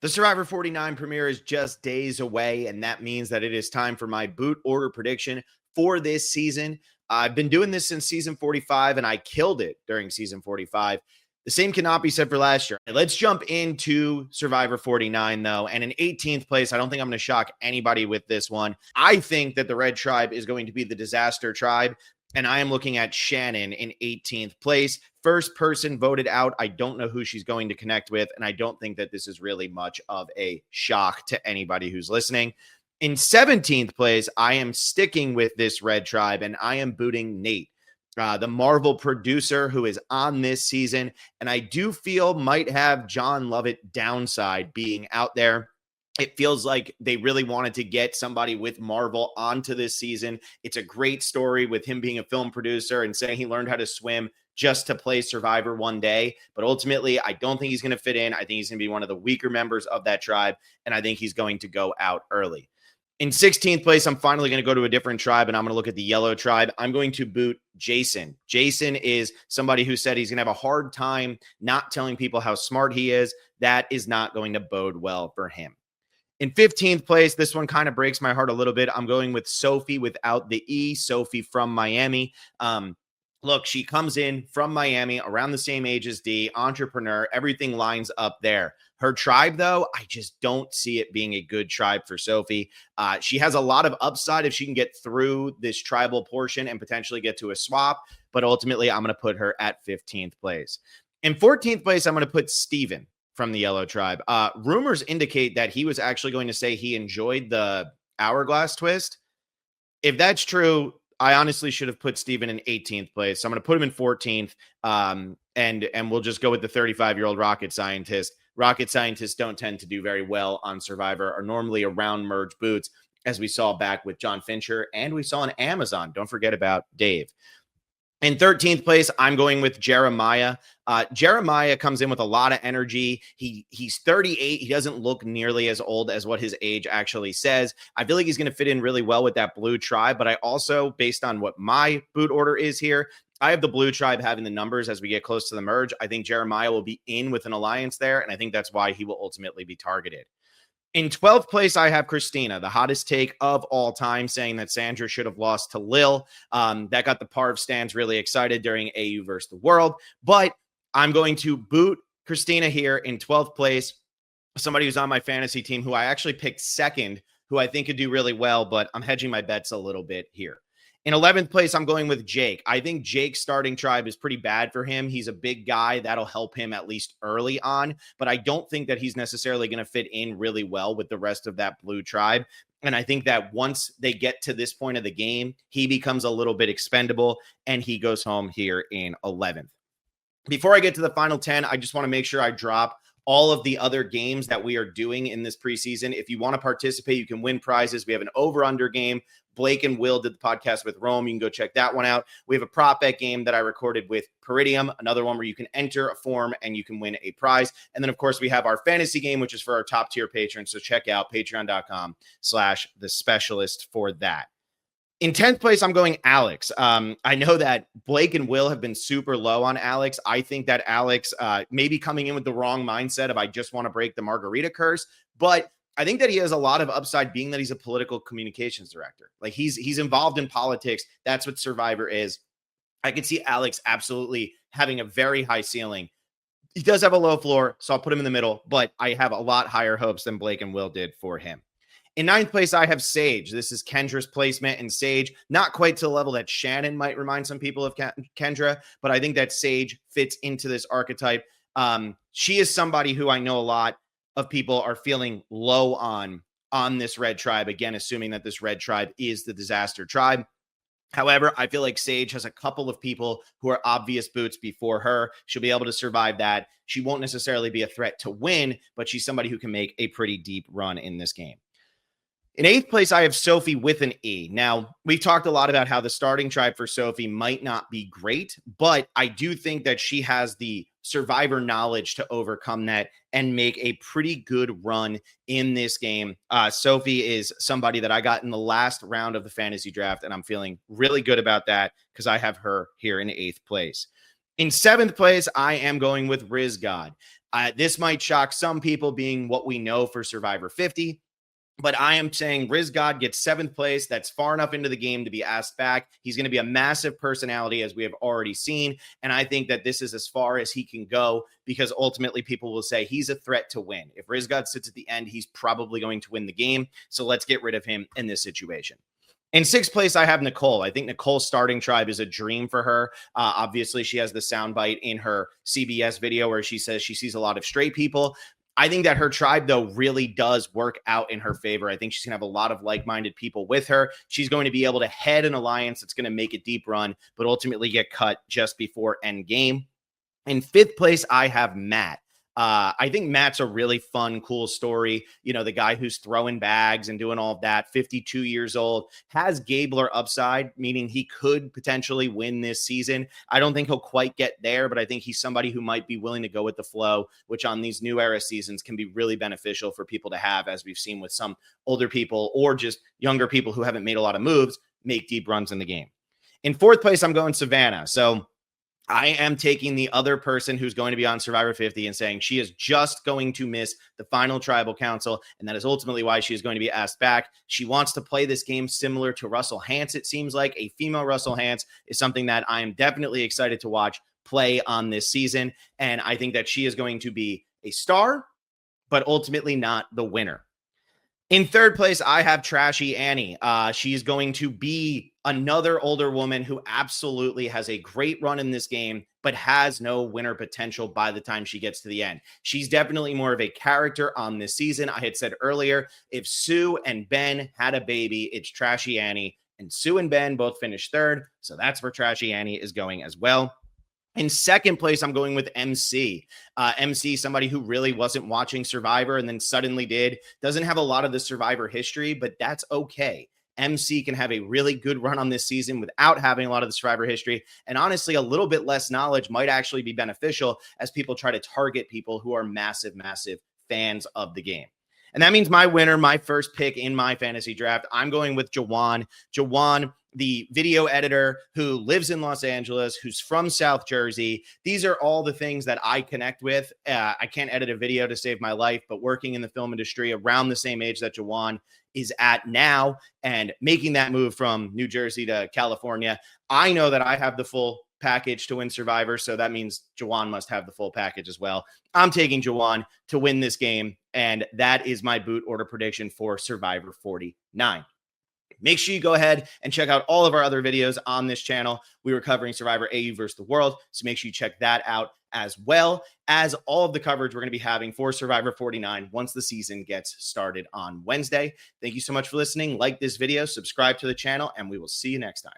The Survivor 49 premiere is just days away, and that means that it is time for my boot order prediction for this season. I've been doing this since season 45, and I killed it during season 45. The same cannot be said for last year. Let's jump into Survivor 49, though. And in 18th place, I don't think I'm going to shock anybody with this one. I think that the Red Tribe is going to be the Disaster Tribe, and I am looking at Shannon in 18th place. First person voted out. I don't know who she's going to connect with, and I don't think that this is really much of a shock to anybody who's listening. In 17th place, I am sticking with this Red Tribe, and I am booting Nate, the Marvel producer who is on this season, and I do feel might have John Lovett downside being out there. It feels like they really wanted to get somebody with Marvel onto this season. It's a great story with him being a film producer and saying he learned how to swim just to play Survivor one day. But ultimately, I don't think he's going to fit in. I think he's going to be one of the weaker members of that tribe, and I think he's going to go out early. In 16th place, I'm finally going to go to a different tribe, and I'm going to look at the Yellow Tribe. I'm going to boot Jason. Jason is somebody who said he's going to have a hard time not telling people how smart he is. That is not going to bode well for him. In 15th place, this one kind of breaks my heart a little bit. I'm going with Sophie without the E, Sophie from Miami. Look, she comes in from Miami, around the same age as D, entrepreneur, everything lines up there. Her tribe, though, I just don't see it being a good tribe for Sophie. She has a lot of upside if she can get through this tribal portion and potentially get to a swap, but ultimately I'm going to put her at 15th place. In 14th place, I'm going to put Steven from the Yellow Tribe. Rumors indicate that he was actually going to say he enjoyed the hourglass twist. If that's true, I honestly should have put Steven in 18th place. So I'm going to put him in 14th, and we'll just go with the 35-year-old rocket scientist. Rocket scientists don't tend to do very well on Survivor, are normally around merge boots, as we saw back with John Fincher, and we saw on Amazon. Don't forget about Dave. In 13th place, I'm going with Jeremiah. Jeremiah comes in with a lot of energy. He's 38. He doesn't look nearly as old as what his age actually says. I feel like he's going to fit in really well with that blue tribe, but I also, based on what my boot order is here, I have the blue tribe having the numbers as we get close to the merge. I think Jeremiah will be in with an alliance there, and I think that's why he will ultimately be targeted. In 12th place, I have Christina, the hottest take of all time, saying that Sandra should have lost to Lil. That got the Parv stands really excited during AU versus the World. But I'm going to boot Christina here in 12th place, somebody who's on my fantasy team who I actually picked second, who I think could do really well, but I'm hedging my bets a little bit here. In 11th place, I'm going with Jake. I think Jake's starting tribe is pretty bad for him. He's a big guy. That'll help him at least early on, but I don't think that he's necessarily going to fit in really well with the rest of that blue tribe. And I think that once they get to this point of the game, he becomes a little bit expendable, and he goes home here in 11th. Before I get to the final 10, I just want to make sure I drop all of the other games that we are doing in this preseason. If you want to participate, you can win prizes. We have an over-under game. Blake and Will did the podcast with Rome. You can go check that one out. We have a prop bet game that I recorded with Peridium, another one where you can enter a form and you can win a prize. And then, of course, we have our fantasy game, which is for our top tier patrons. So check out patreon.com/the specialist for that. In 10th place, I'm going Alex. I know that Blake and Will have been super low on Alex. I think that Alex may be coming in with the wrong mindset of I just want to break the margarita curse, but I think that he has a lot of upside being that he's a political communications director. Like he's involved in politics. That's what Survivor is. I could see Alex absolutely having a very high ceiling. He does have a low floor, so I'll put him in the middle, but I have a lot higher hopes than Blake and Will did for him. In 9th place, I have Sage. This is Kendra's placement, and Sage, not quite to the level that Shannon might remind some people of Kendra, but I think that Sage fits into this archetype. She is somebody who I know a lot of people are feeling low on this red tribe, again, assuming that this red tribe is the disaster tribe. However, I feel like Sage has a couple of people who are obvious boots before her. She'll be able to survive that. She won't necessarily be a threat to win, but she's somebody who can make a pretty deep run in this game. In 8th place, I have Sophie with an E. Now, we've talked a lot about how the starting tribe for Sophie might not be great, but I do think that she has the Survivor knowledge to overcome that and make a pretty good run in this game. Sophie is somebody that I got in the last round of the fantasy draft, and I'm feeling really good about that because I have her here in 8th place. In 7th place, I am going with Riz God. This might shock some people being what we know for Survivor 50. But I am saying Riz God gets 7th place. That's far enough into the game to be asked back. He's going to be a massive personality, as we have already seen. And I think that this is as far as he can go, because ultimately people will say he's a threat to win. If Riz God sits at the end, he's probably going to win the game. So let's get rid of him in this situation. In 6th place, I have Nicole. I think Nicole's starting tribe is a dream for her. Obviously, she has the soundbite in her CBS video where she says she sees a lot of straight people. I think that her tribe, though, really does work out in her favor. I think she's going to have a lot of like-minded people with her. She's going to be able to head an alliance that's going to make a deep run, but ultimately get cut just before endgame. In 5th place, I have Matt. I think Matt's a really fun, cool story. You know, the guy who's throwing bags and doing all of that, 52 years old, has Gabler upside, meaning he could potentially win this season. I don't think he'll quite get there, but I think he's somebody who might be willing to go with the flow, which on these new era seasons can be really beneficial for people to have, as we've seen with some older people or just younger people who haven't made a lot of moves, make deep runs in the game. In 4th place, I'm going Savannah. So I am taking the other person who's going to be on Survivor 50 and saying she is just going to miss the final tribal council, and that is ultimately why she is going to be asked back. She wants to play this game similar to Russell Hantz. It seems like a female Russell Hantz is something that I am definitely excited to watch play on this season, and I think that she is going to be a star, but ultimately not the winner. In 3rd place, I have Trashy Annie. She's going to be another older woman who absolutely has a great run in this game, but has no winner potential by the time she gets to the end. She's definitely more of a character on this season. I had said earlier, if Sue and Ben had a baby, it's Trashy Annie. And Sue and Ben both finished 3rd. So that's where Trashy Annie is going as well. In 2nd place, I'm going with MC. MC, somebody who really wasn't watching Survivor and then suddenly did. Doesn't have a lot of the Survivor history, but that's okay. MC can have a really good run on this season without having a lot of the Survivor history. And honestly, a little bit less knowledge might actually be beneficial as people try to target people who are massive, massive fans of the game. And that means my winner, my first pick in my fantasy draft, I'm going with Jawan. Jawan, the video editor who lives in Los Angeles, who's from South Jersey. These are all the things that I connect with. I can't edit a video to save my life, but working in the film industry around the same age that Jawan is at now and making that move from New Jersey to California, I know that I have the full package to win Survivor, so that means Jawan must have the full package as well. I'm taking Jawan to win this game, and that is my boot order prediction for Survivor 49. Make sure you go ahead and check out all of our other videos on this channel. We were covering Survivor AU versus the World, so make sure you check that out, as well as all of the coverage we're going to be having for Survivor 49 once the season gets started on Wednesday. Thank you so much for listening. Like this video, subscribe to the channel, and we will see you next time.